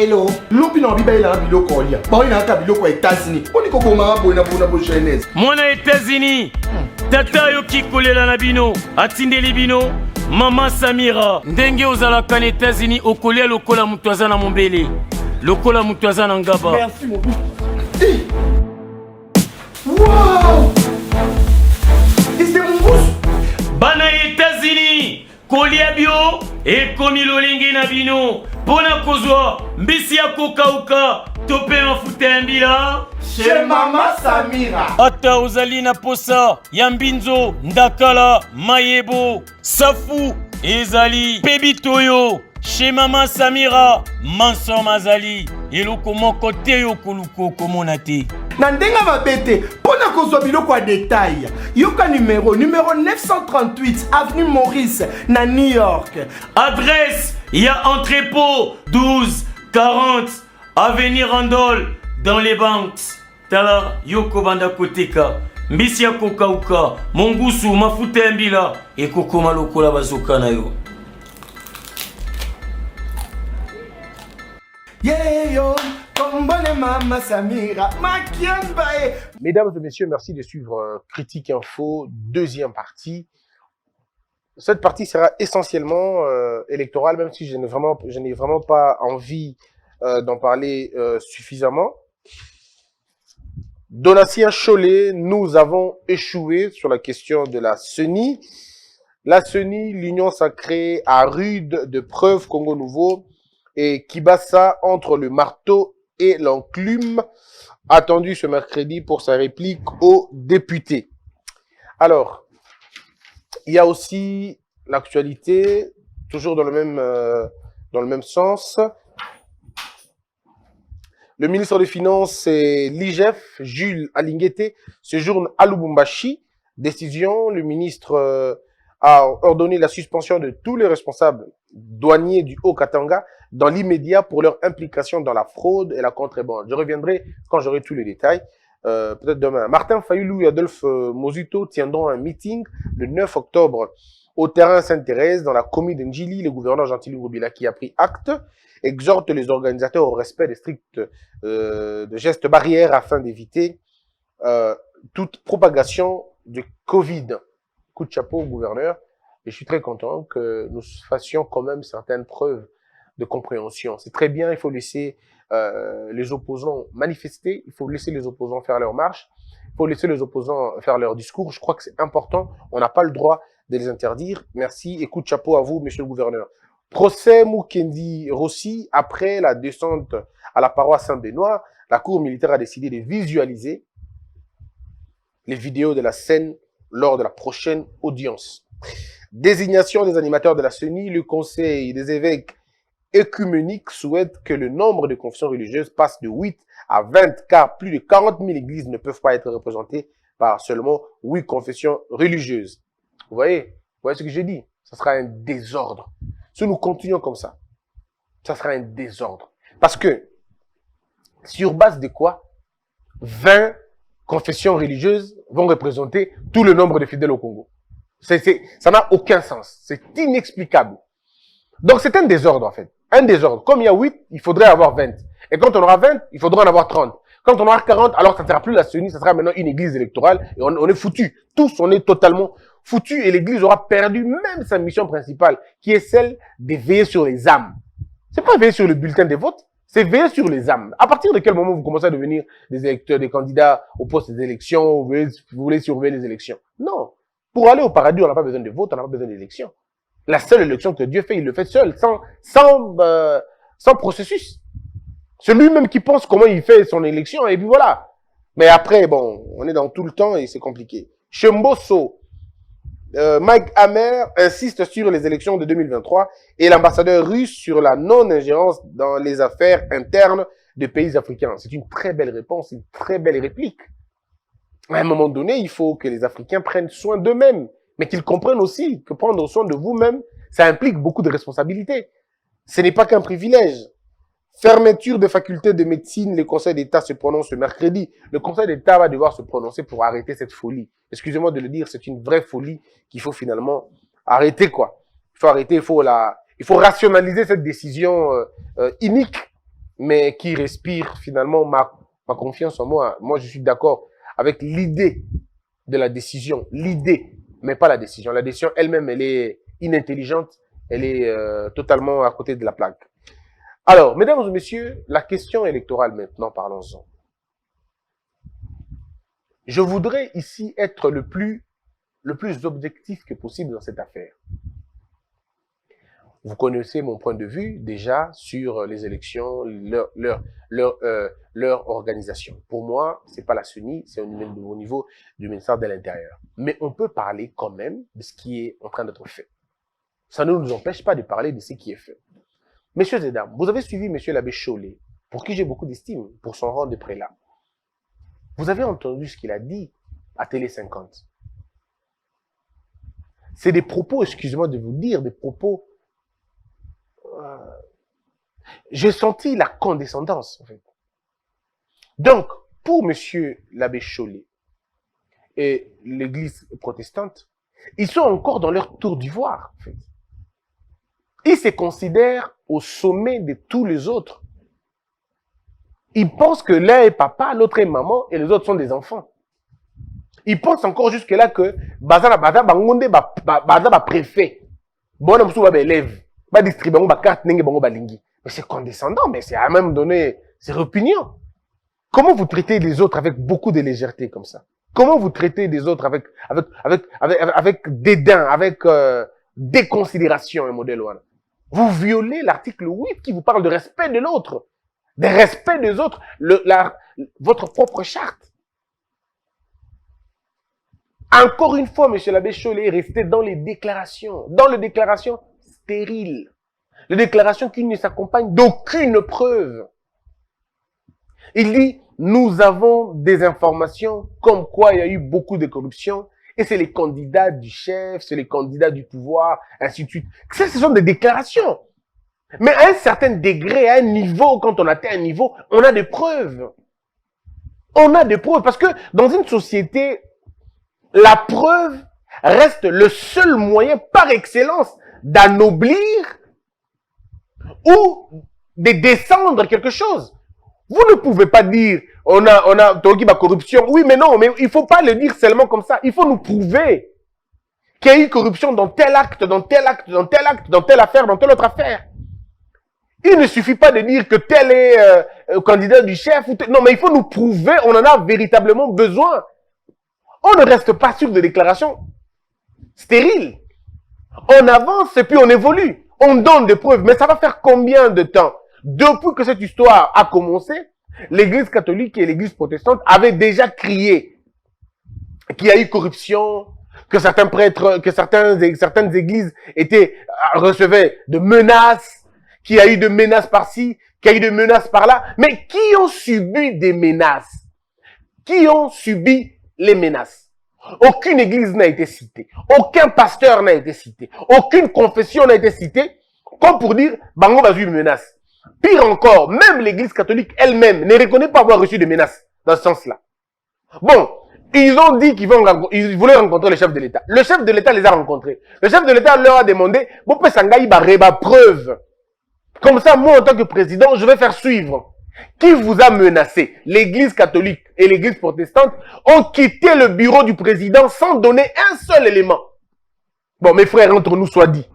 Hello. Lopino biba ila biloko olia. Ba ina ka biloko États-Unis. Oni ko koma boina bona bo jeunesse. Mwana États-Unis. Tata yo kikolela na bino. Atindeli bino. Mama Samira. Ndenge ozalaka na États-Unis okolia lokola mutu aza na mombele. Lokola mutu aza na ngaba. Merci mon but. Hey. Wow. C'est mon goût. Bana États-Unis. Kolia bio ekomi lolenge na bino. Pona kozwa mbisi ya kokauka tope mafuta ya mbila Chez Mama Samira. ata ozali na posa ya mbinzo ndakala mayebo safu ezali pebitoyo chez Mama Samira manso mazali eloko moko te yo koluka okomona te Na ndenga mabete, pona kozwa biloko ya détail. Yoka numéro 938 avenue Maurice na New York. adresse ya entrepôt 12 40 avenue Randol dans les banques tala yoko banda koteka mbisi ya kokauka mongusu mafuta ya mbila ekokoma lokola bazoka na yo. Yeah yo, kombone Mama Samira, makiambae. Mesdames et messieurs, merci de suivre Critique Info, deuxième partie. Cette partie sera essentiellement électorale, même si je n'ai vraiment pas envie d'en parler suffisamment. Donatien Cholet, nous avons échoué sur la question de la CENI. La CENI, l'union sacrée à rude de preuves Congo Nouveau, et Kibassa entre le marteau et l'enclume, attendu ce mercredi pour sa réplique aux députés. Alors, il y a aussi l'actualité, toujours dans le même sens. Le ministre des Finances et l'IGF, Jules Alinguete, séjourne à Lubumbashi. Décision, le ministre a ordonné la suspension de tous les responsables douaniers du Haut-Katanga dans l'immédiat pour leur implication dans la fraude et la contrebande. Je reviendrai quand j'aurai tous les détails, peut-être demain. Martin Fayoulou et Adolphe Mozuto tiendront un meeting le 9 octobre au terrain Sainte-Thérèse dans la commune d'Njili. Le gouverneur Gentil Ngobila, qui a pris acte, exhorte les organisateurs au respect des stricts de gestes barrières afin d'éviter toute propagation du Covid. Coup de chapeau au gouverneur. Et je suis très content que nous fassions quand même certaines preuves de compréhension. C'est très bien, il faut laisser les opposants manifester, il faut laisser les opposants faire leur marche, il faut laisser les opposants faire leur discours. Je crois que c'est important, on n'a pas le droit de les interdire. Merci et coup de chapeau à vous, monsieur le gouverneur. Procès Mukendi Rossi, après la descente à la paroisse Saint-Benoît, la cour militaire a décidé de visualiser les vidéos de la scène lors de la prochaine audience. Désignation des animateurs de la CENI, le Conseil des évêques œcuméniques souhaite que le nombre de confessions religieuses passe de 8 à 20, car plus de 40 000 églises ne peuvent pas être représentées par seulement 8 confessions religieuses. Vous voyez ce que j'ai dit? Ça sera un désordre. Si nous continuons comme ça sera un désordre. Parce que, sur base de quoi 20 confessions religieuses vont représenter tout le nombre de fidèles au Congo? Ça n'a aucun sens. C'est inexplicable. Donc, c'est un désordre, en fait. Un désordre. Comme il y a 8, il faudrait avoir 20. Et quand on aura 20, il faudra en avoir 30. Quand on aura 40, alors ça ne sera plus la CENI, ça sera maintenant une église électorale. Et on est foutu. Tous, on est totalement foutu. Et l'église aura perdu même sa mission principale, qui est celle de veiller sur les âmes. C'est pas veiller sur le bulletin des votes, c'est veiller sur les âmes. À partir de quel moment vous commencez à devenir des électeurs, des candidats au poste des élections, vous voulez surveiller les élections? Non. Pour aller au paradis, on n'a pas besoin de vote, on n'a pas besoin d'élection. La seule élection que Dieu fait, il le fait seul, sans processus. C'est lui-même qui pense comment il fait son élection, et puis voilà. Mais après, bon, on est dans tout le temps et c'est compliqué. Chemboso, Mike Hammer insiste sur les élections de 2023 et l'ambassadeur russe sur la non-ingérence dans les affaires internes des pays africains. C'est une très belle réponse, une très belle réplique. À un moment donné, il faut que les Africains prennent soin d'eux-mêmes, mais qu'ils comprennent aussi que prendre soin de vous-même, ça implique beaucoup de responsabilités. Ce n'est pas qu'un privilège. Fermeture de facultés de médecine, le Conseil d'État se prononce ce mercredi. Le Conseil d'État va devoir se prononcer pour arrêter cette folie. Excusez-moi de le dire, c'est une vraie folie qu'il faut finalement arrêter, quoi. Il faut arrêter, il faut rationaliser cette décision inique mais qui respire finalement ma confiance en moi. Moi, je suis d'accord avec l'idée de la décision. L'idée, mais pas la décision. La décision elle-même, elle est inintelligente. Elle est totalement à côté de la plaque. Alors, mesdames et messieurs, la question électorale maintenant, parlons-en. Je voudrais ici être le plus objectif que possible dans cette affaire. Vous connaissez mon point de vue déjà sur les élections, leur organisation. Pour moi, c'est pas la CENI, c'est au niveau du ministère de l'Intérieur. Mais on peut parler quand même de ce qui est en train d'être fait. Ça ne nous empêche pas de parler de ce qui est fait. Messieurs et dames, vous avez suivi Monsieur l'abbé Chollet, pour qui j'ai beaucoup d'estime, pour son rang de prélat. Vous avez entendu ce qu'il a dit à Télé 50. C'est des propos, excusez-moi de vous dire, des propos... j'ai senti la condescendance, en fait. Donc, pour Monsieur l'abbé Chollet et l'Église protestante, ils sont encore dans leur tour d'ivoire, en fait. Ils se considèrent au sommet de tous les autres. Ils pensent que l'un est papa, l'autre est maman, et les autres sont des enfants. Ils pensent encore jusque-là que Baza préfet. Bon, on va élève. Va distribuer ma carte, mais c'est condescendant, mais c'est à même donné, c'est répugnant. Comment vous traitez les autres avec beaucoup de légèreté comme ça? Comment vous traitez les autres avec dédain, avec déconsidération, un modèle one? Vous violez l'article 8 qui vous parle de respect de l'autre, de respect des autres, votre propre charte. Encore une fois, monsieur l'abbé Chollet est resté dans les déclarations stériles. Les déclarations qui ne s'accompagnent d'aucune preuve. Il dit, nous avons des informations comme quoi il y a eu beaucoup de corruption et c'est les candidats du chef, c'est les candidats du pouvoir, ainsi de suite. Ça, ce sont des déclarations. Mais à un certain degré, à un niveau, quand on atteint un niveau, on a des preuves. On a des preuves parce que dans une société, la preuve reste le seul moyen par excellence d'anoblir ou de descendre quelque chose. Vous ne pouvez pas dire, on a corruption. Oui, mais non, mais il faut pas le dire seulement comme ça. Il faut nous prouver qu'il y a eu corruption dans tel acte, dans tel acte, dans tel acte, dans telle affaire, dans telle autre affaire. Il ne suffit pas de dire que tel est candidat du chef. Non, mais il faut nous prouver, on en a véritablement besoin. On ne reste pas sur des déclarations stériles. On avance et puis on évolue. On donne des preuves. Mais ça va faire combien de temps? Depuis que cette histoire a commencé, l'Église catholique et l'Église protestante avaient déjà crié qu'il y a eu corruption, que certains prêtres, que certaines églises recevaient de menaces, qu'il y a eu de menaces par-ci, qu'il y a eu de menaces par-là. Mais qui ont subi des menaces? Qui ont subi les menaces? Aucune église n'a été citée. Aucun pasteur n'a été cité. Aucune confession n'a été citée. Comme pour dire, Bango va une menace. Pire encore, même l'église catholique elle-même ne reconnaît pas avoir reçu des menaces dans ce sens-là. Bon, ils ont dit qu'ils voulaient rencontrer le chef de l'État. Le chef de l'État les a rencontrés. Le chef de l'État leur a demandé, bon, Sangaï Bareba, preuve. Comme ça, moi, en tant que président, je vais faire suivre. Qui vous a menacé? L'église catholique et l'église protestante ont quitté le bureau du président sans donner un seul élément. Bon, mes frères, entre nous, soit dit.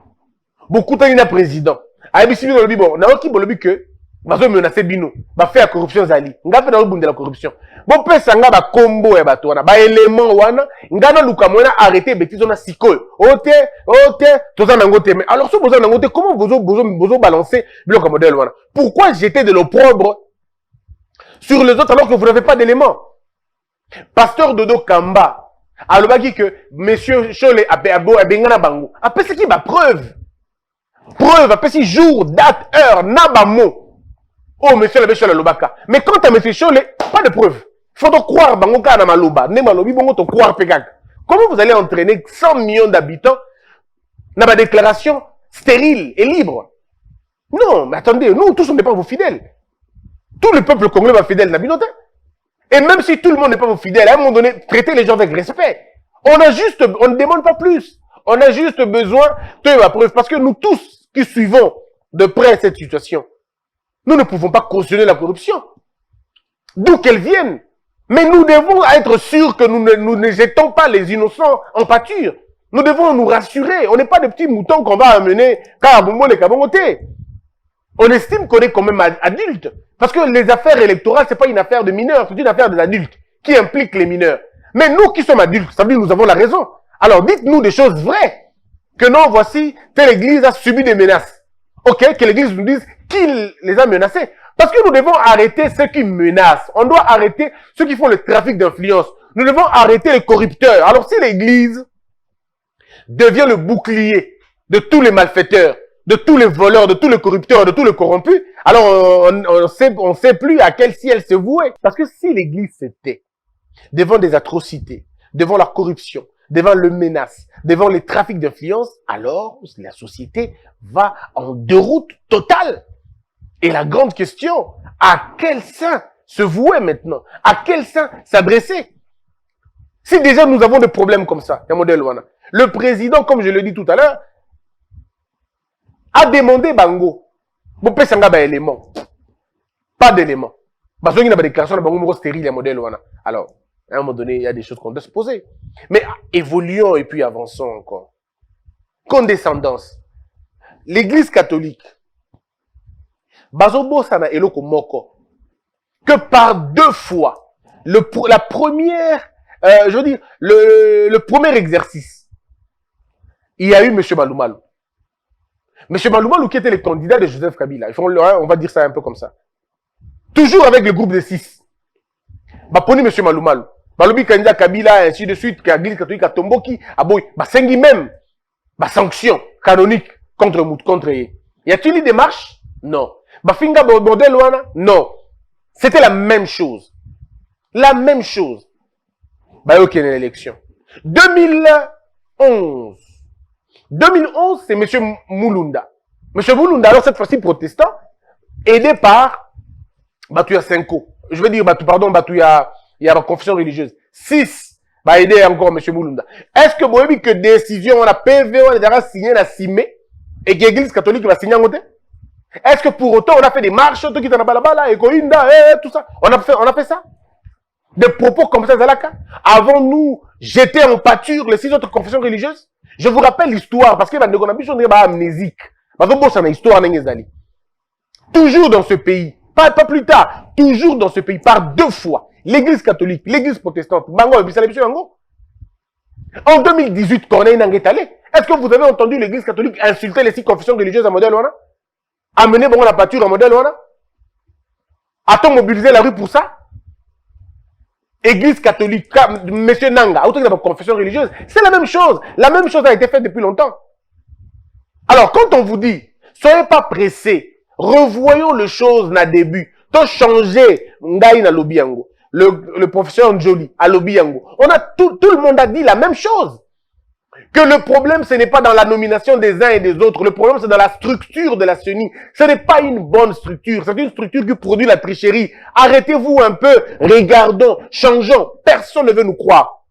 Beaucoup de temps, président. Aïbisi Bino Lobi, bon, Naoki Bolobi que, va se menacer Bino, va faire la corruption Zali. Nga fait dans le bout de la corruption. Bon, Pesanga va combo et batoana, va élément wana, nga na luka mona arrêter bêtise on a sikol. Ote, toza nangote. Mais alors, si vous avez nangote, comment vous balancer bilo comme modèle wana? Pourquoi jeter de l'opprobre sur les autres alors que vous n'avez pas d'éléments? Pasteur Dodo Kamba, alobaki que monsieur Chollet a bengana bango. Après, c'est qui ma preuve? Preuve, après si jour, date, heure, nabamo. Oh, monsieur l'abbé Chollet Lobaka. Mais quant à monsieur Chollet, pas de preuve. Il faut donc croire bango kana maloba. Ne malobi bongo to croire pekak. Comment vous allez entraîner 100 millions d'habitants dans ma déclaration stérile et libre? Non, mais attendez, nous tous on n'est pas vos fidèles. Tout le peuple congolais va fidèle à Binotin. Et même si tout le monde n'est pas vos fidèles, à un moment donné, traitez les gens avec respect. On ne demande pas plus. On a juste besoin de la preuve. Parce que nous tous qui suivons de près cette situation, Nous ne pouvons pas cautionner la corruption. D'où qu'elle vienne. Mais nous devons être sûrs que nous ne jetons pas les innocents en pâture. Nous devons nous rassurer. On n'est pas des petits moutons qu'on va amener Kabombo et Kabongote. On estime qu'on est quand même adulte. Parce que les affaires électorales, c'est pas une affaire de mineurs, c'est une affaire des adultes qui implique les mineurs. Mais nous qui sommes adultes, ça veut dire que nous avons la raison. Alors dites-nous des choses vraies. Que non, voici, telle église a subi des menaces. Ok, que l'église nous dise qui les a menacés. Parce que nous devons arrêter ceux qui menacent. On doit arrêter ceux qui font le trafic d'influence. Nous devons arrêter les corrupteurs. Alors si l'église devient le bouclier de tous les malfaiteurs, de tous les voleurs, de tous les corrupteurs, de tous les corrompus, alors on sait plus à quel ciel se vouer. Parce que si l'église se tait devant des atrocités, devant la corruption, devant le menace, devant les trafics d'influence, alors la société va en déroute totale. Et la grande question, à quel saint se vouer maintenant? À quel saint s'adresser? Si déjà nous avons des problèmes comme ça, le président, comme je le dis tout à l'heure, a demandé Bango, élément. Pas d'éléments. Parce qu'il y a des déclarations de Bango stérile, alors, à un moment donné, il y a des choses qu'on doit se poser. Mais évoluons et puis avançons encore. Condescendance. L'église catholique, Bazobo sana eloko moko, que par 2 fois, la première, je veux dire, le premier exercice, il y a eu M. Malumalu. M. Malumalu qui était le candidat de Joseph Kabila. On va dire ça un peu comme ça. Toujours avec le groupe de 6. Baponi M. Malumalu. Balobi candidat Kabila, ainsi de suite, que l'église catholique a Tomboki, aboy, Basengi même, sanction canonique contre Y a-t-il eu des marches? Non. Bafinga bordel wana? Non. C'était la même chose. La même chose. Bayo qui est l'élection. 2011. 2011, c'est M. Mulunda. M. Mulunda, alors cette fois-ci protestant, aidé par Batuya Senko. Je veux dire, il y a la confession religieuse. 6, va aider encore M. Mulunda. Est-ce que vous voyez que décision, on a PV, on a déjà signé la CIME, et que l'église catholique va signer en côté? Est-ce que pour autant, on a fait des marches, tout qui est en balabala, et tout ça? On a fait ça? Des propos comme ça, Zalaka? Avons-nous jeté en pâture les 6 autres confessions religieuses? Je vous rappelle l'histoire, parce que on a besoin de amnésique. Parce que c'est une histoire, toujours dans ce pays, pas plus tard, toujours dans ce pays, par 2 fois, l'église catholique, l'église protestante, en 2018, Corneille Nangue est allé. Est-ce que vous avez entendu l'église catholique insulter les 6 confessions religieuses à modèle Wana? Amener la pâture à modèle Wana? A-t-on mobilisé la rue pour ça? Église catholique, monsieur Nanga, autant que la confession religieuse, c'est la même chose. La même chose a été faite depuis longtemps. Alors, quand on vous dit, soyez pas pressés, revoyons les choses na début, tant changer Ngai na Lobiango, le professeur Njoli à Lobiango, tout le monde a dit la même chose. Que le problème, ce n'est pas dans la nomination des uns et des autres. Le problème, c'est dans la structure de la CENI. Ce n'est pas une bonne structure. C'est une structure qui produit la tricherie. Arrêtez-vous un peu. Regardons. Changeons. Personne ne veut nous croire.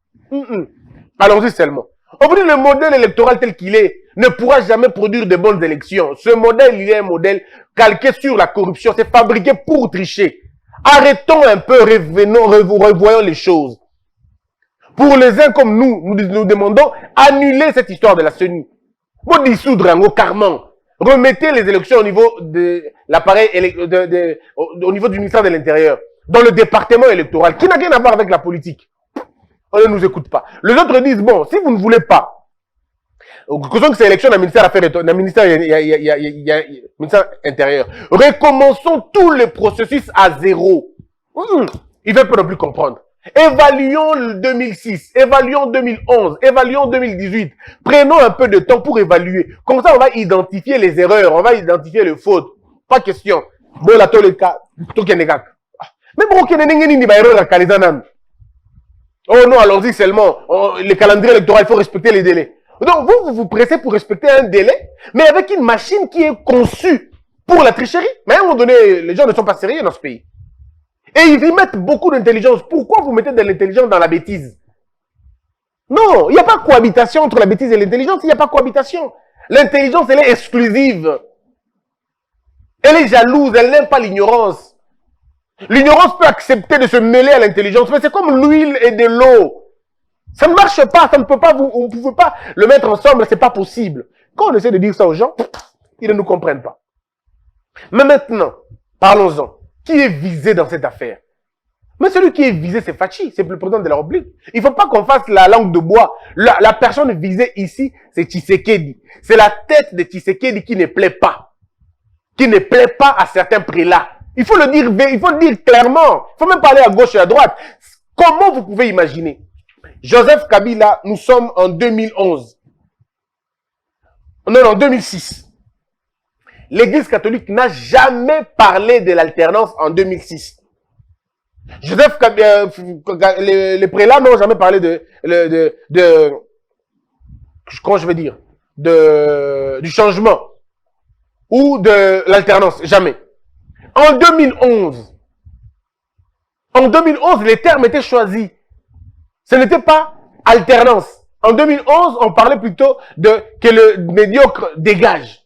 Allons-y seulement. On vous dit le modèle électoral tel qu'il est ne pourra jamais produire de bonnes élections. Ce modèle, il est un modèle calqué sur la corruption. C'est fabriqué pour tricher. Arrêtons un peu. Revoyons les choses. Pour les uns comme nous demandons annuler cette histoire de la CENI. Vous dissoudre un carrément. Remettez les élections au niveau de l'appareil, au niveau du ministère de l'Intérieur, dans le département électoral, qui n'a rien à voir avec la politique. On ne nous écoute pas. Les autres disent, bon, si vous ne voulez pas, que c'est élection dans le ministère intérieur, recommençons tous les processus à zéro. Il ne veut pas non plus comprendre. Évaluons le 2006, évaluons 2011, évaluons 2018. Prenons un peu de temps pour évaluer. Comme ça, on va identifier les erreurs, on va identifier les fautes. Pas question. Mais bon, oh non, allons-y seulement. Le calendrier électoral, il faut respecter les délais. Donc, vous vous pressez pour respecter un délai, mais avec une machine qui est conçue pour la tricherie. Mais à un moment donné, les gens ne sont pas sérieux dans ce pays. Et ils y mettent beaucoup d'intelligence. Pourquoi vous mettez de l'intelligence dans la bêtise? Non, il n'y a pas de cohabitation entre la bêtise et l'intelligence. Il n'y a pas de cohabitation. L'intelligence, elle est exclusive. Elle est jalouse, elle n'aime pas l'ignorance. L'ignorance peut accepter de se mêler à l'intelligence, mais c'est comme l'huile et de l'eau. Ça ne marche pas, ça ne peut pas, on ne pouvait pas le mettre ensemble, c'est pas possible. Quand on essaie de dire ça aux gens, ils ne nous comprennent pas. Mais maintenant, parlons-en. Qui est visé dans cette affaire? Mais celui qui est visé, c'est Fachi, c'est le président de la République. Il ne faut pas qu'on fasse la langue de bois. La personne visée ici, c'est Tshisekedi. C'est la tête de Tshisekedi qui ne plaît pas. Qui ne plaît pas à certains prélats. Il faut le dire clairement. Il faut même parler à gauche et à droite. Comment vous pouvez imaginer? Joseph Kabila, nous sommes en 2011. Non, en 2006. L'Église catholique n'a jamais parlé de l'alternance en 2006. Joseph Kabila, les prélats n'ont jamais parlé comment je veux dire, du changement ou de l'alternance, jamais. En 2011, les termes étaient choisis. Ce n'était pas alternance. En 2011, on parlait plutôt que le médiocre dégage.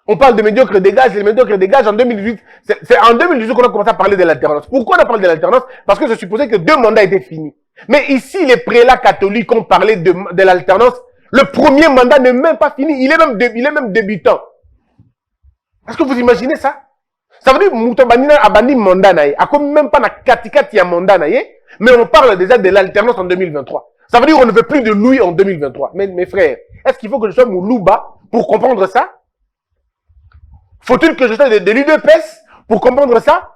On parle de médiocre dégage, et le médiocre dégage en 2018. C'est en 2018 qu'on a commencé à parler de l'alternance. Pourquoi on a parlé de l'alternance? Parce que je supposais que 2 mandats étaient finis. Mais ici, les prélats catholiques ont parlé de l'alternance. Le premier mandat n'est même pas fini. Il est même débutant. Est-ce que vous imaginez ça? Ça veut dire que Moutobanina a banni mandat naïe. A comme même pas na katikati ya mandat naïe. Mais on parle déjà de l'alternance en 2023. Ça veut dire qu'on ne veut plus de Louis en 2023. Mais mes frères, est-ce qu'il faut que je sois Moulouba pour comprendre ça? Faut-il que je sois de l'UDPS pour comprendre ça?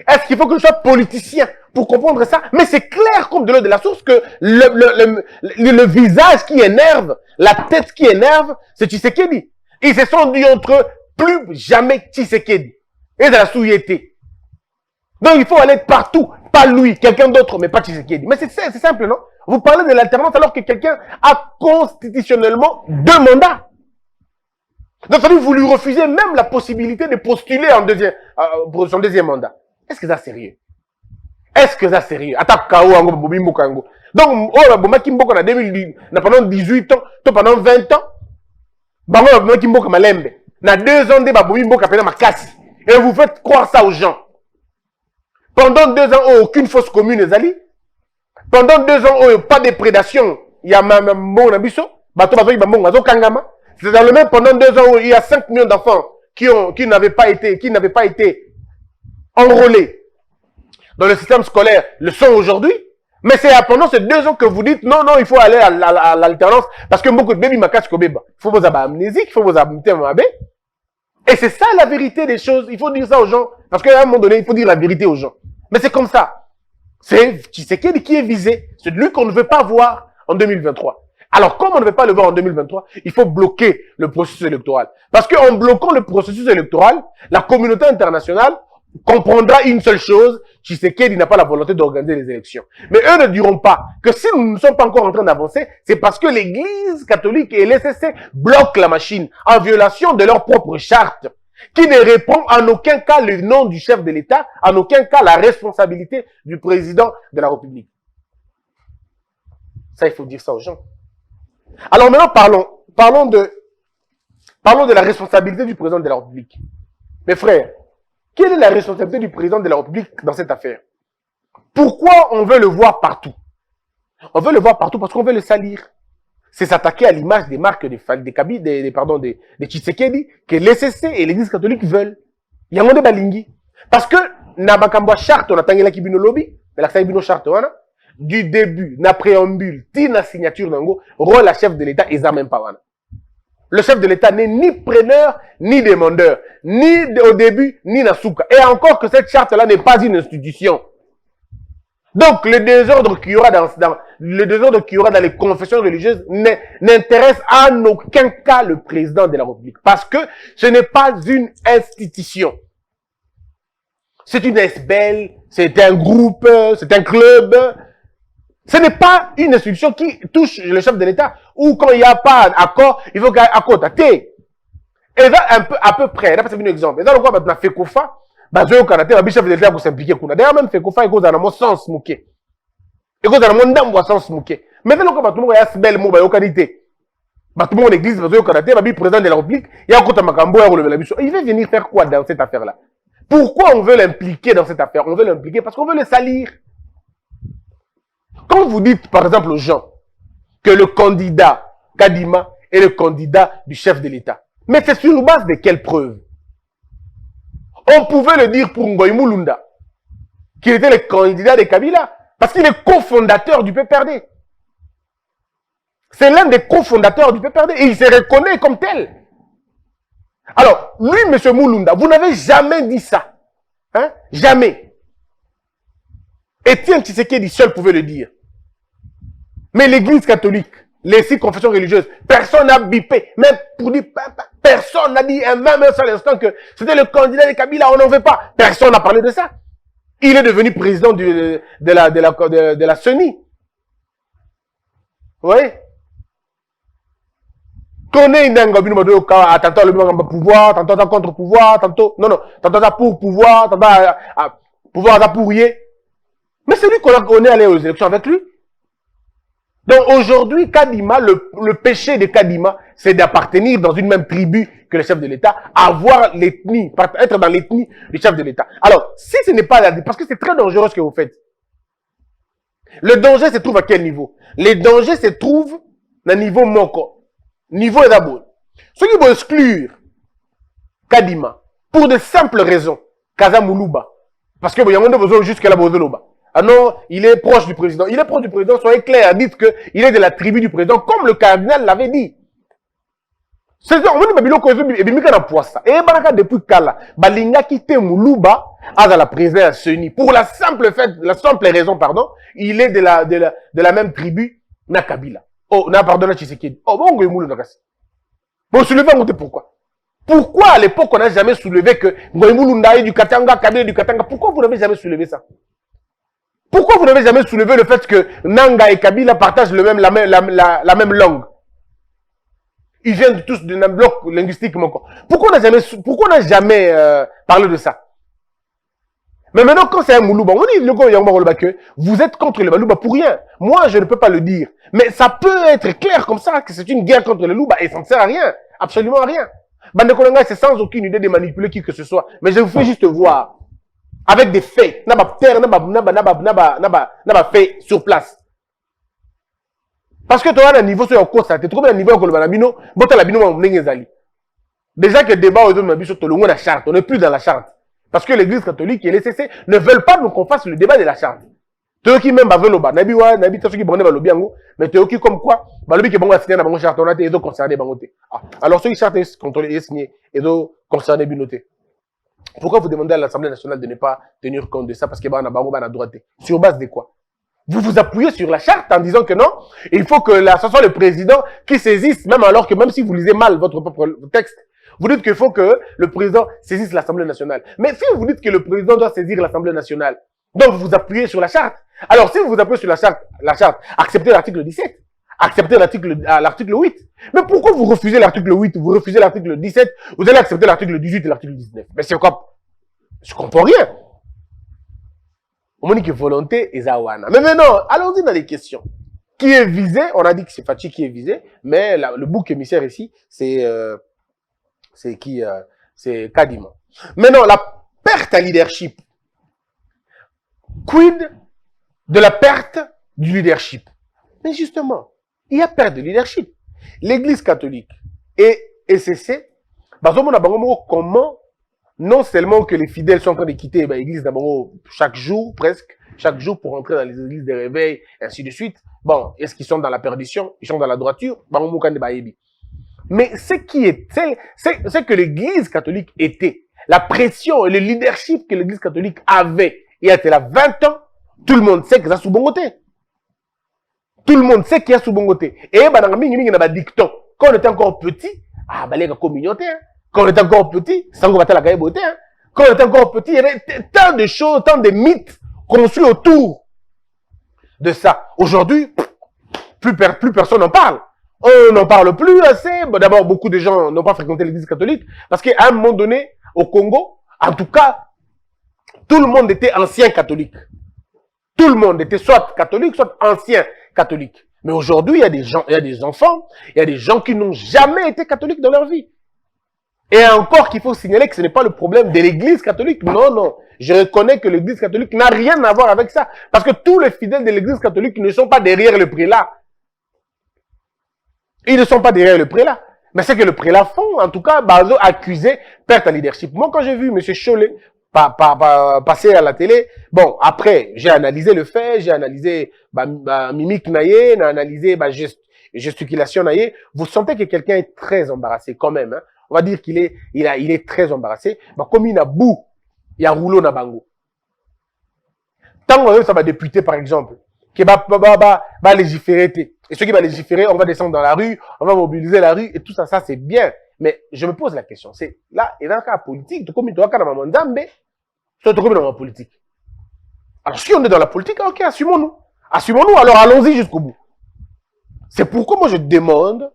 Est-ce qu'il faut que je sois politicien pour comprendre ça? Mais c'est clair comme de l'eau de la source que le visage qui énerve, la tête qui énerve, c'est Tshisekedi. Ils se sont dit entre eux, plus jamais Tshisekedi. Et de la souillité. Donc il faut aller partout. Pas lui, quelqu'un d'autre, mais pas Tshisekedi. Mais c'est simple, non? Vous parlez de l'alternance alors que quelqu'un a constitutionnellement 2 mandats. Donc, vous lui refusez même la possibilité de postuler pour son deuxième mandat. Est-ce que ça sérieux? Est-ce que ça sérieux? Attaque Kao, Bobi Mbokango. Donc, Bobi Kimboko pendant 18 ans, pendant 20 ans, Bobi Kimboko Malembe. Na 2 ans, Bobi Mboka Pena Makasi. Et vous faites croire ça aux gens. Pendant 2 ans, aucune fausse commune n'est allée. Pendant 2 ans, pas de prédation. Il y a mon abisso. C'est dans le même pendant 2 ans où il y a 5 millions d'enfants qui n'avaient pas été enrôlés dans le système scolaire, le sont aujourd'hui. Mais c'est pendant ces 2 ans que vous dites non, il faut aller à l'alternance parce que beaucoup de bébés makas kobeba. Il faut vos amnésiques, il faut vos amnésiques. Et c'est ça la vérité des choses. Il faut dire ça aux gens. Parce qu'à un moment donné, il faut dire la vérité aux gens. Mais c'est comme ça. C'est Tshisekedi qui est visé. C'est lui qu'on ne veut pas voir en 2023. Alors, comme on ne veut pas le voir en 2023, il faut bloquer le processus électoral. Parce qu'en bloquant le processus électoral, la communauté internationale comprendra une seule chose, Tshisekedi n'a pas la volonté d'organiser les élections. Mais eux ne diront pas que si nous ne sommes pas encore en train d'avancer, c'est parce que l'Église catholique et l'SSC bloquent la machine en violation de leur propre charte, qui ne répond en aucun cas le nom du chef de l'État, en aucun cas la responsabilité du président de la République. Ça, il faut dire ça aux gens. Alors maintenant, parlons de la responsabilité du président de la République. Mes frères, quelle est la responsabilité du président de la République dans cette affaire? Pourquoi on veut le voir partout? On veut le voir partout parce qu'on veut le salir. C'est s'attaquer à l'image des marques de Tshisekedi que l'SSC et l'Église catholique veulent. Il y a un monde balingi. Parce que, Nabakambwa charte, on a tangé la kibino lobby, mais la kibino charte, du début, na préambule, na signature nango, rôle la chef de l'État, ils même pas wana. Le chef de l'État n'est ni preneur, ni demandeur, ni au début, ni na souka. Et encore que cette charte-là n'est pas une institution. Donc, le désordre qu'il y aura dans les confessions religieuses n'intéresse en aucun cas le président de la République. Parce que ce n'est pas une institution. C'est une SBL, c'est un groupe, c'est un club. Ce n'est pas une institution qui touche le chef de l'État ou quand il n'y a pas d'accord, il faut qu'à côté. Et là, à peu près, là, c'est un exemple. Et là, on a fait Kofa, le chef de l'État pour s'impliquer. D'ailleurs, même fait Kofa, il cause dans mon sens mouqué. Il cause dans mon sens mouqué. Maintenant, on a tout le monde a bel mot, qualité. Tout le monde église, président de la République, il va venir faire quoi dans cette affaire-là? Pourquoi on veut l'impliquer dans cette affaire? On veut l'impliquer parce qu'on veut le salir. Quand vous dites, par exemple, aux gens que le candidat Kadima est le candidat du chef de l'État, mais c'est sur base de quelles preuves? On pouvait le dire pour Ngoï Mulunda, qu'il était le candidat de Kabila, parce qu'il est cofondateur du PPRD. C'est l'un des cofondateurs du PPRD et il se reconnaît comme tel. Alors, lui, M. Mulunda, vous n'avez jamais dit ça. Hein? Jamais. Étienne Tshisekedi seul pouvait le dire. Mais l'Église catholique, les 6 confessions religieuses, personne n'a bipé. Même pour dire, personne n'a dit même un seul instant que c'était le candidat de Kabila, on n'en veut pas. Personne n'a parlé de ça. Il est devenu président de la CENI. Vous voyez? Connaît une tantôt le pouvoir, tantôt contre pouvoir, tantôt, non, tantôt pour pouvoir, tantôt pouvoir pour rien. Mais c'est lui qu'on est allé aux élections avec lui. Donc aujourd'hui, Kadima, le péché de Kadima, c'est d'appartenir dans une même tribu que le chef de l'État, avoir l'ethnie, être dans l'ethnie du chef de l'État. Alors, si ce n'est pas parce que c'est très dangereux ce que vous faites. Le danger se trouve à quel niveau? Les dangers se trouvent au niveau moko. Niveau d'abord. Ceux qui vont exclure Kadima, pour de simples raisons, Kaza Moulouba, parce que vous avez besoin jusqu'à la Bozoloba. Ah non, il est proche du président. Il est proche du président, soyez clair, dites qu'il est de la tribu du président, comme le cardinal l'avait dit. C'est ça, on dit que depuis Kala, Balinga quitté Moulouba, à la présidence à Seni. Pour la simple raison, pardon, il est de la même tribu, na Kabila. Oh, na pardon, Tshisekedi. Oh, bon, Ngoïmoulou Nakasi. Bon, soulevez un pourquoi? Pourquoi à l'époque on n'a jamais soulevé que Ngoïmoulou Ndaï du Katanga, Kabila du Katanga? Pourquoi vous n'avez jamais soulevé ça? Pourquoi vous n'avez jamais soulevé le fait que Nanga et Kabila partagent la même langue? Ils viennent tous d'un bloc linguistique. Pourquoi on n'a jamais parlé de ça? Mais maintenant, quand c'est un Moulouba, on dit que vous êtes contre le Balouba pour rien. Moi, je ne peux pas le dire. Mais ça peut être clair comme ça, que c'est une guerre contre le Louba et ça ne sert à rien. Absolument à rien. Bande Kolanga, c'est sans aucune idée de manipuler qui que ce soit. Mais je vous fais juste voir. Avec des faits. N'a pas fait sur place. Parce que tu as un niveau sur le cours, tu trouves un niveau sur le Banabino, déjà que le débat au de la charte, on n'est plus dans la charte. Parce que l'église catholique et les CC ne veulent pas qu'on fasse le débat de la charte. Tu qui même veulent le bas, nabi qui brûlent le biango, mais tu qui comme quoi, balobi qui bon signé dans la charte, on a été concernés bangoté. Alors ceux qui charte contrôlés et signés, et donc concernés binotés. Pourquoi vous demandez à l'Assemblée nationale de ne pas tenir compte de ça parce que bah on a bango bah on a droité. Sur base de quoi? Vous vous appuyez sur la charte en disant que non, il faut que ce soit le président qui saisisse, même si vous lisez mal votre propre texte, vous dites qu'il faut que le président saisisse l'Assemblée nationale. Mais si vous dites que le président doit saisir l'Assemblée nationale, donc vous vous appuyez sur la charte. Alors si vous vous appuyez sur la charte, acceptez l'article 17, acceptez l'article 8. Mais pourquoi vous refusez l'article 8, vous refusez l'article 17, vous allez accepter l'article 18 et l'article 19? Mais c'est quoi? Je comprends rien. On dit que volonté est Zawana. Mais maintenant, allons-y dans les questions. Qui est visé? On a dit que c'est Fachi qui est visé, mais le bouc émissaire ici, c'est qui? C'est Kadima. Maintenant, la perte à leadership. Quid de la perte du leadership? Mais justement, il y a perte de leadership. L'Église catholique et ECC, comment non seulement que les fidèles sont en train de quitter l'église d'abord chaque jour, presque, chaque jour pour entrer dans les églises de réveil, ainsi de suite. Bon, est-ce qu'ils sont dans la perdition? Ils sont dans la droiture? Mais ce que l'église catholique était, la pression et le leadership que l'église catholique avait, il y a 20 ans, tout le monde sait que ça sous bon côté. Tout le monde sait qu'il y a sous bon côté. Et dicton, quand on était encore petit, la communauté, quand on était encore petit, quand on était encore petit, il y avait tant de choses, tant de mythes construits autour de ça. Aujourd'hui, plus personne n'en parle. On n'en parle plus assez. Bon, d'abord, beaucoup de gens n'ont pas fréquenté l'église catholique parce qu'à un moment donné, au Congo, en tout cas, tout le monde était ancien catholique. Tout le monde était soit catholique, soit ancien catholique. Mais aujourd'hui, il y a des gens, il y a des enfants, il y a des gens qui n'ont jamais été catholiques dans leur vie. Et encore qu'il faut signaler que ce n'est pas le problème de l'église catholique. Non, non. Je reconnais que l'église catholique n'a rien à voir avec ça. Parce que tous les fidèles de l'église catholique ne sont pas derrière le prélat. Ils ne sont pas derrière le prélat. Mais c'est que le prélat font, en tout cas, Bazo accusé perte à leadership. Moi, quand j'ai vu M. Cholet passer à la télé, bon, après, j'ai analysé le fait, j'ai analysé mimique naïe, j'ai analysé gesticulation naïe. Vous sentez que quelqu'un est très embarrassé quand même. Hein. On va dire qu'il est très embarrassé. Comme il a bout, il y a rouleau na bango. Tant que ça va député, par exemple, qui va légiférer. Et ceux qui vont légiférer, on va descendre dans la rue, on va mobiliser la rue, et tout ça, ça c'est bien. Mais je me pose la question, c'est là, et dans le cas politique, tu comme tu as dans ma soit tu comme dans la politique. Alors si on est dans la politique, ok, assumons-nous. Assumons-nous, alors allons-y jusqu'au bout. C'est pourquoi moi je demande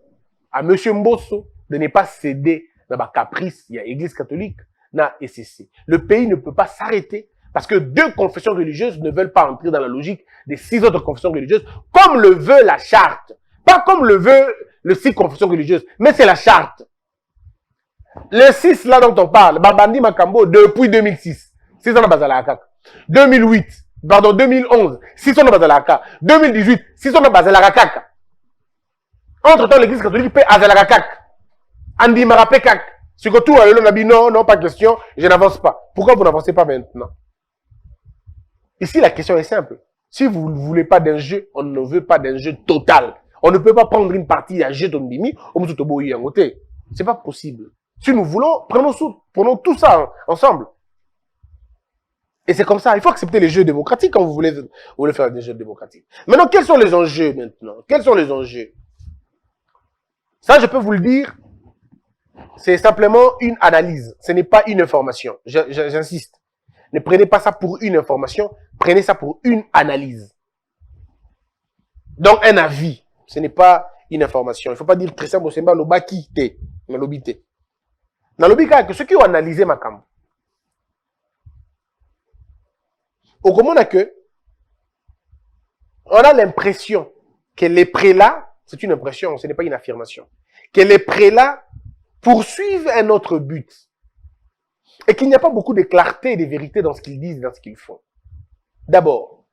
à M. Mbosso de ne pas céder dans ma caprice, il y a Église catholique, na SCC. Le pays ne peut pas s'arrêter parce que 2 confessions religieuses ne veulent pas entrer dans la logique des 6 autres confessions religieuses, comme le veut la charte. Pas comme le veut le 6 confessions religieuses, mais c'est la charte. Le 6 là dont on parle, Babandi Makambo, depuis 2006, 6 ans à Bazalaka. 2008, pardon, 2011, 6 ans à Bazalaka. 2018, 6 ans à Bazalaka. Entre-temps, l'église catholique paie Azalakak. Andi Marapekak. C'est que tout, on a dit non, non, pas de question, je n'avance pas. Pourquoi vous n'avancez pas maintenant? Ici, la question est simple. Si vous ne voulez pas d'un jeu, on ne veut pas d'un jeu total. On ne peut pas prendre une partie à jeu d'Ondimi, au côté. C'est pas possible. Si nous voulons, prenons tout ça ensemble. Et c'est comme ça. Il faut accepter les jeux démocratiques quand vous voulez faire des jeux démocratiques. Maintenant, quels sont les enjeux maintenant? Quels sont les enjeux? Ça, je peux vous le dire, c'est simplement une analyse. Ce n'est pas une information. J'insiste. Ne prenez pas ça pour une information, prenez ça pour une analyse. Donc, un avis. Ce n'est pas une information. Il ne faut pas dire très simple, c'est pas le baki té, mais l'obité. Dans l'obika, que ceux qui ont analysé ma cam, au comment on a que, on a l'impression que les prélats, c'est une impression, ce n'est pas une affirmation, que les prélats poursuivent un autre but. Et qu'il n'y a pas beaucoup de clarté et de vérité dans ce qu'ils disent et dans ce qu'ils font. D'abord,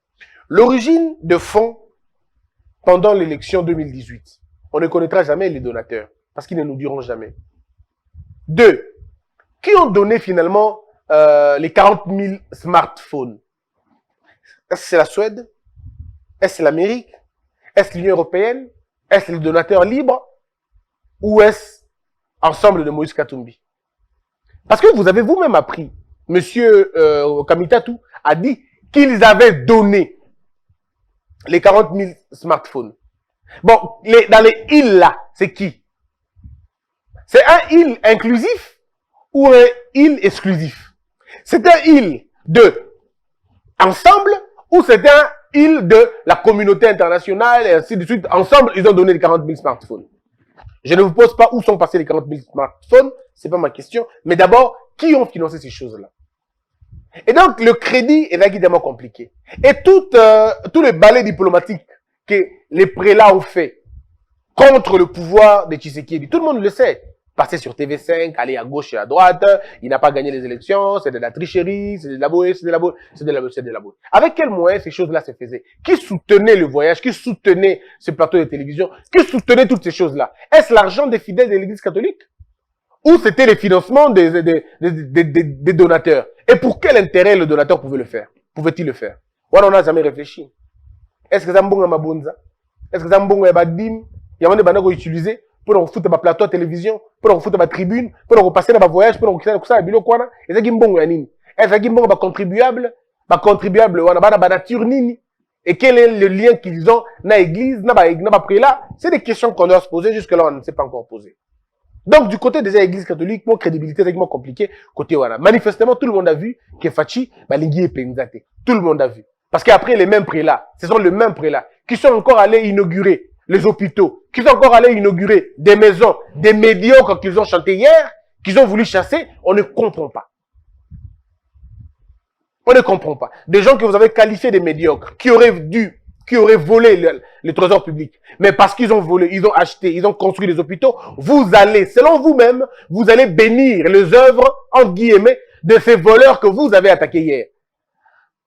l'origine de fonds pendant l'élection 2018. On ne connaîtra jamais les donateurs, parce qu'ils ne nous diront jamais. 2. Qui ont donné finalement les 40 000 smartphones? Est-ce que c'est la Suède? Est-ce que c'est l'Amérique? Est-ce l'Union européenne? Est-ce les donateurs libres? Ou est-ce ensemble de Moïse Katumbi? Parce que vous avez vous-même appris, monsieur Kamitatu a dit qu'ils avaient donné les 40 000 smartphones. Bon, dans les îles là, c'est qui? C'est un île inclusif ou un île exclusif? C'est un île de ensemble ou c'est un île de la communauté internationale et ainsi de suite? Ensemble, ils ont donné les 40 000 smartphones. Je ne vous pose pas où sont passés les 40 000 smartphones, c'est pas ma question. Mais d'abord, qui ont financé ces choses-là? Et donc, le crédit est évidemment compliqué. Et tout le balai diplomatique que les prélats ont fait contre le pouvoir de Tshisekedi, tout le monde le sait. Passer sur TV5, aller à gauche et à droite, il n'a pas gagné les élections, c'est de la tricherie, c'est de la boue, c'est de la boue, c'est de la boue. Avec quels moyens ces choses-là se faisaient? Qui soutenait le voyage? Qui soutenait ce plateau de télévision? Qui soutenait toutes ces choses-là? Est-ce l'argent des fidèles de l'église catholique? Ou c'était les financements des donateurs? Et pour quel intérêt le donateur pouvait le faire? Pouvait-il le faire? Voilà, on n'a jamais réfléchi. Est-ce que ça mbonga mabonza? Est-ce que ça mbonga badim? Il y a un moment où utiliser pour nous foutre ma plateau de télévision, pour nous foutre ma tribune, pour nous passer dans ma voyage, pour nous quitter ça à bilo kwana. Et ça qui mbongo ya nini? Est-ce que mbongo ba contribuable wana ba nature nini? Et quel est le lien qu'ils ont na église, na ba prélat? C'est des questions qu'on doit se poser, jusque là on ne s'est pas encore posé. Donc, du côté des églises catholiques, mon crédibilité est vraiment compliquée. Côté, voilà. Manifestement, tout le monde a vu que Fachi, Balingi et Penzate. Tout le monde a vu. Parce qu'après, les mêmes prélats, ce sont les mêmes prélats, qui sont encore allés inaugurer les hôpitaux, qui sont encore allés inaugurer des maisons, des médiocres qu'ils ont chanté hier, qu'ils ont voulu chasser. On ne comprend pas. On ne comprend pas. Des gens que vous avez qualifiés de médiocres, qui auraient qui auraient volé le trésor public. Mais parce qu'ils ont volé, ils ont acheté, ils ont construit des hôpitaux, vous allez, selon vous-même, vous allez bénir les œuvres, entre guillemets, de ces voleurs que vous avez attaqués hier.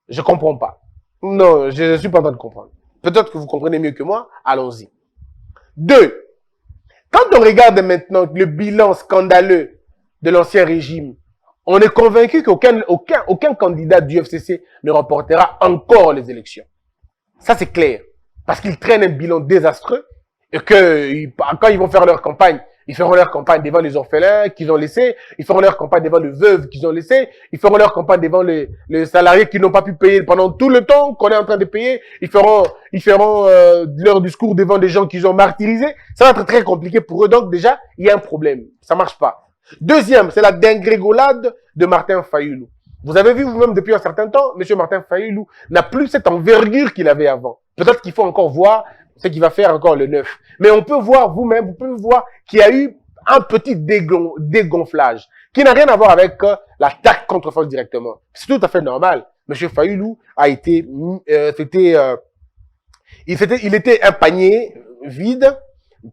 Je comprends pas. Non, je ne suis pas en train de comprendre. Peut-être que vous comprenez mieux que moi. Allons-y. 2. Quand on regarde maintenant le bilan scandaleux de l'ancien régime, on est convaincu qu'aucun candidat du FCC ne remportera encore les élections. Ça, c'est clair. Parce qu'ils traînent un bilan désastreux et que quand ils vont faire leur campagne, ils feront leur campagne devant les orphelins qu'ils ont laissés, ils feront leur campagne devant les veuves qu'ils ont laissées, ils feront leur campagne devant les salariés qui n'ont pas pu payer pendant tout le temps qu'on est en train de payer, ils feront leur discours devant des gens qu'ils ont martyrisés. Ça va être très compliqué pour eux, donc déjà, il y a un problème. Ça marche pas. Deuxième, c'est la dingrégolade de Martin Fayulu. Vous avez vu vous-même depuis un certain temps, M. Martin Fayulu n'a plus cette envergure qu'il avait avant. Peut-être qu'il faut encore voir ce qu'il va faire encore le 9. Mais on peut voir vous-même, vous pouvez voir qu'il y a eu un petit dégonflage qui n'a rien à voir avec l'attaque contre force directement. C'est tout à fait normal. M. Fayulu a été, il était un panier vide,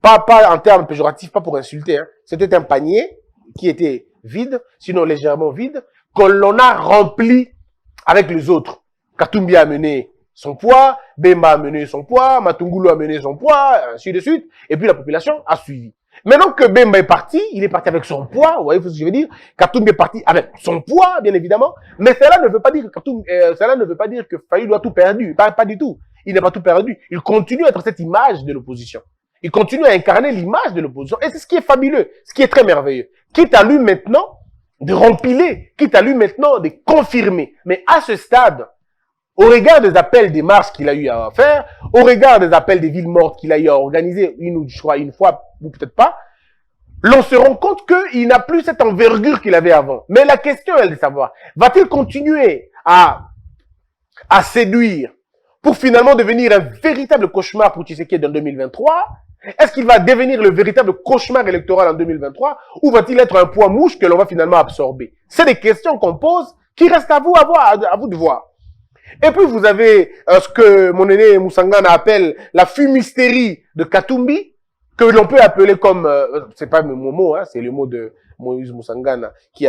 pas en termes péjoratifs, pas pour insulter, hein. C'était un panier qui était vide, sinon légèrement vide, que l'on a rempli avec les autres. Katumbi a mené son poids, Bemba a mené son poids, Matungulu a mené son poids, ainsi de suite, et puis la population a suivi. Maintenant que Bemba est parti, il est parti avec son poids, vous voyez ce que je veux dire? Katumbi est parti avec son poids, bien évidemment, mais cela ne veut pas dire que Fayulu a tout perdu, pas du tout. Il n'a pas tout perdu. Il continue à être cette image de l'opposition. Il continue à incarner l'image de l'opposition. Et c'est ce qui est fabuleux, ce qui est très merveilleux. Quitte à lui maintenant de rempiler, quitte à lui maintenant de confirmer. Mais à ce stade, au regard des appels des marches qu'il a eu à faire, au regard des appels des villes mortes qu'il a eu à organiser, une fois, ou peut-être pas, l'on se rend compte qu'il n'a plus cette envergure qu'il avait avant. Mais la question est de savoir, va-t-il continuer à séduire pour finalement devenir un véritable cauchemar pour Tshisekedi en 2023? Est-ce qu'il va devenir le véritable cauchemar électoral en 2023 ou va-t-il être un poids mouche que l'on va finalement absorber? C'est des questions qu'on pose qui restent à vous de voir. Et puis vous avez ce que mon aîné Moussangana appelle la fumisterie de Katumbi, que l'on peut appeler comme, c'est pas mon mot, hein, c'est le mot de Moïse Moussangana qui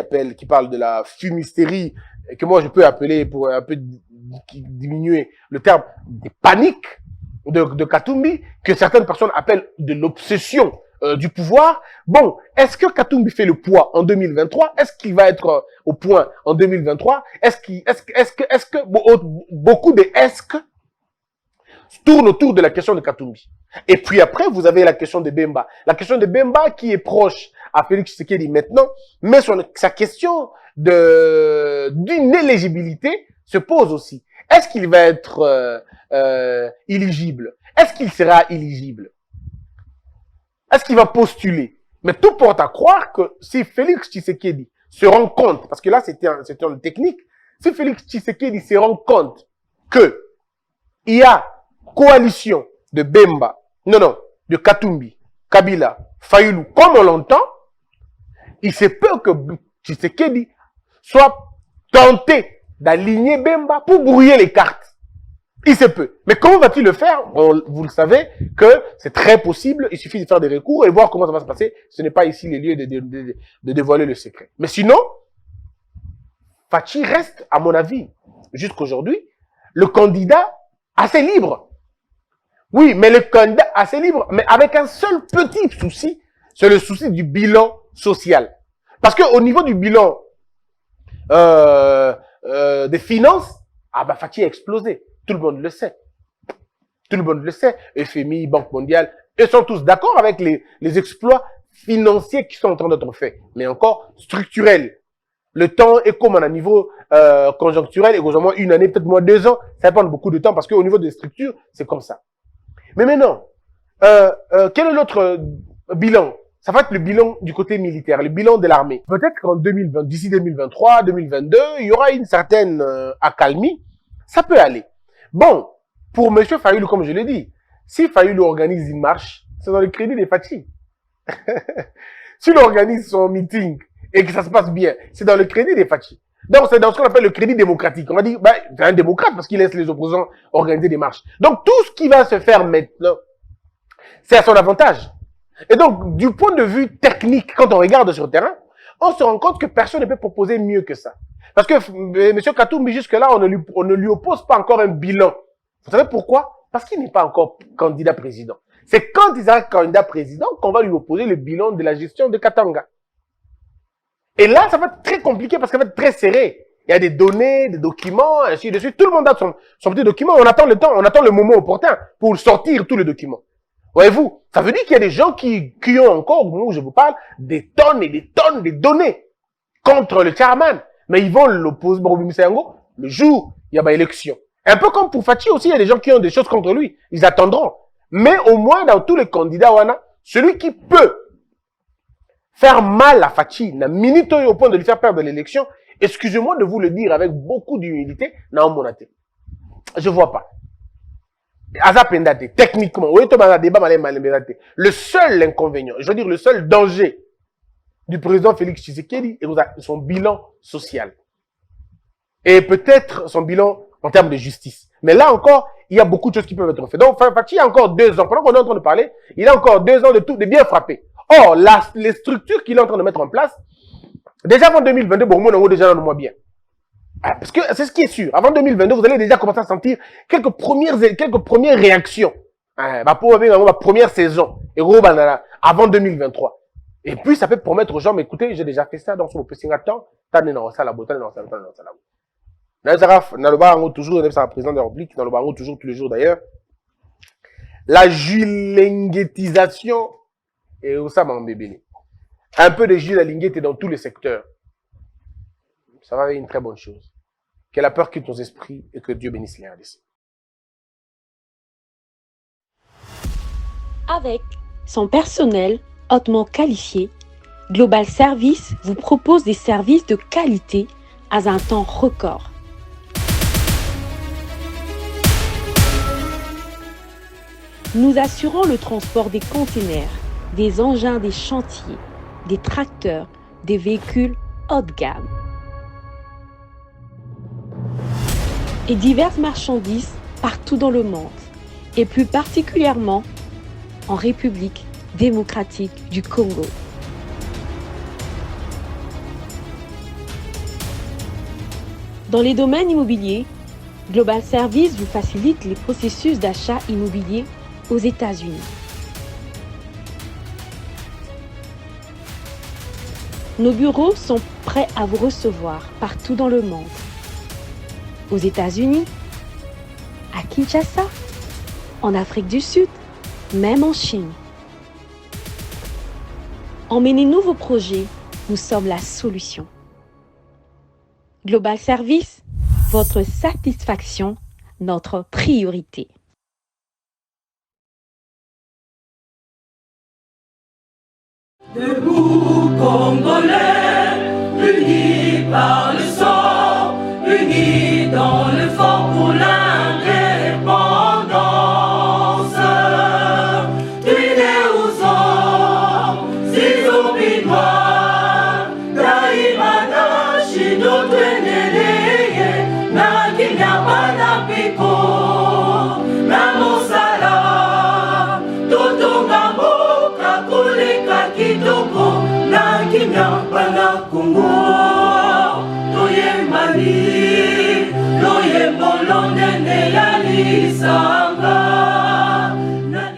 parle de la fumisterie, et que moi je peux appeler pour un peu diminuer le terme des paniques de Katumbi, que certaines personnes appellent de l'obsession du pouvoir. Bon, est-ce que Katumbi fait le poids en 2023? Est-ce qu'il va être au point en 2023? Est-ce que beaucoup de est-ce que tournent autour de la question de Katumbi? Et puis après, vous avez la question de Bemba. La question de Bemba qui est proche à Félix Tshisekedi maintenant, mais sa question d'une éligibilité se pose aussi. Est-ce qu'il va être éligible? Est-ce qu'il sera éligible? Est-ce qu'il va postuler? Mais tout porte à croire que si Félix Tshisekedi se rend compte, parce que là c'était une technique, si Félix Tshisekedi se rend compte que il y a coalition de Bemba, de Katumbi, Kabila, Fayulu, comme on l'entend, il se peut que Tshisekedi soit tenté d'aligner Bemba pour brouiller les cartes. Il se peut. Mais comment va-t-il le faire? Vous le savez que c'est très possible. Il suffit de faire des recours et voir comment ça va se passer. Ce n'est pas ici les lieux de dévoiler le secret. Mais sinon, Fachi reste, à mon avis, jusqu'aujourd'hui, le candidat assez libre. Oui, mais le candidat assez libre, mais avec un seul petit souci, c'est le souci du bilan social. Parce que au niveau du bilan des finances, Fachi a explosé. Tout le monde le sait. Tout le monde le sait. FMI, Banque mondiale, ils sont tous d'accord avec les exploits financiers qui sont en train d'être faits. Mais encore structurels. Le temps est comme à un niveau conjoncturel, et au moins une année, peut-être moins 2 ans, ça va prendre beaucoup de temps parce qu'au niveau des structures, c'est comme ça. Mais maintenant, quel est l'autre bilan? Ça va être le bilan du côté militaire, le bilan de l'armée. Peut-être qu'en d'ici 2023, 2022, il y aura une certaine accalmie. Ça peut aller. Bon, pour M. Fayulu, comme je l'ai dit, si Fayulu organise une marche, c'est dans le crédit des Fachi. S'il organise son meeting et que ça se passe bien, c'est dans le crédit des Fachi. Donc, c'est dans ce qu'on appelle le crédit démocratique. On va dire, bah, c'est un démocrate parce qu'il laisse les opposants organiser des marches. Donc, tout ce qui va se faire maintenant, c'est à son avantage. Et donc, du point de vue technique, quand on regarde sur le terrain, on se rend compte que personne ne peut proposer mieux que ça. Parce que M. Katumbi, jusque-là, on ne lui oppose pas encore un bilan. Vous savez pourquoi? Parce qu'il n'est pas encore candidat président. C'est quand il sera candidat président qu'on va lui opposer le bilan de la gestion de Katanga. Et là, ça va être très compliqué parce que ça va être très serré. Il y a des données, des documents, ainsi de suite. Tout le monde a son petit document. On attend le temps, on attend le moment opportun pour sortir tous les documents. Voyez-vous, ça veut dire qu'il y a des gens qui ont encore, au moment où je vous parle, des tonnes et des tonnes de données contre le chairman. Mais ils vont l'opposer, le jour où il y a une élection. Un peu comme pour Fachi aussi, il y a des gens qui ont des choses contre lui. Ils attendront. Mais au moins, dans tous les candidats, celui qui peut faire mal à Fachi, na minute au point de lui faire perdre l'élection, excusez-moi de vous le dire avec beaucoup d'humilité, n'a pas. Je vois pas. Techniquement, le seul inconvénient, je veux dire le seul danger du président Félix Tshisekedi est son bilan social. Et peut-être son bilan en termes de justice. Mais là encore, il y a beaucoup de choses qui peuvent être faites. Donc, Fachi a encore 2 ans. Pendant qu'on est en train de parler, il a encore 2 ans de bien frapper. Or, les structures qu'il est en train de mettre en place, déjà avant 2022, bon, on a déjà dans le mois bien. Parce que c'est ce qui est sûr. Avant 2022, vous allez déjà commencer à sentir quelques premières réactions. Pour ma première saison. Et avant 2023. Et puis, ça peut promettre aux gens, mais écoutez, j'ai déjà fait ça dans son petit temps. Toujours, le président de la République, dans le baron, toujours, tous les jours d'ailleurs. La julinguetisation et ça m'a bébé. Un peu de julinguette dans tous les secteurs. Ça va être une très bonne chose. Que la peur quitte nos esprits et que Dieu bénisse les RDC. Avec son personnel hautement qualifié, Global Service vous propose des services de qualité à un temps record. Nous assurons le transport des containers, des engins des chantiers, des tracteurs, des véhicules haut de gamme et diverses marchandises partout dans le monde, et plus particulièrement en République démocratique du Congo. Dans les domaines immobiliers, Global Service vous facilite les processus d'achat immobilier aux États-Unis. Nos bureaux sont prêts à vous recevoir partout dans le monde. Aux États-Unis, à Kinshasa, en Afrique du Sud, même en Chine. Emmenez-nous vos projets, nous sommes la solution. Global Service, votre satisfaction, notre priorité. Debout Congolais, unis par le sang, unis dans l'effort pour l'indépendance. Unis aux hommes, si obinois, Daimana, Chino, Tweneleye, Nakinyabana Piko, Namosala, Totongambo, Kakuleka Kitoko, Nakinyabana Kongo, Toye Mali, Loye Bolonene Yalisa.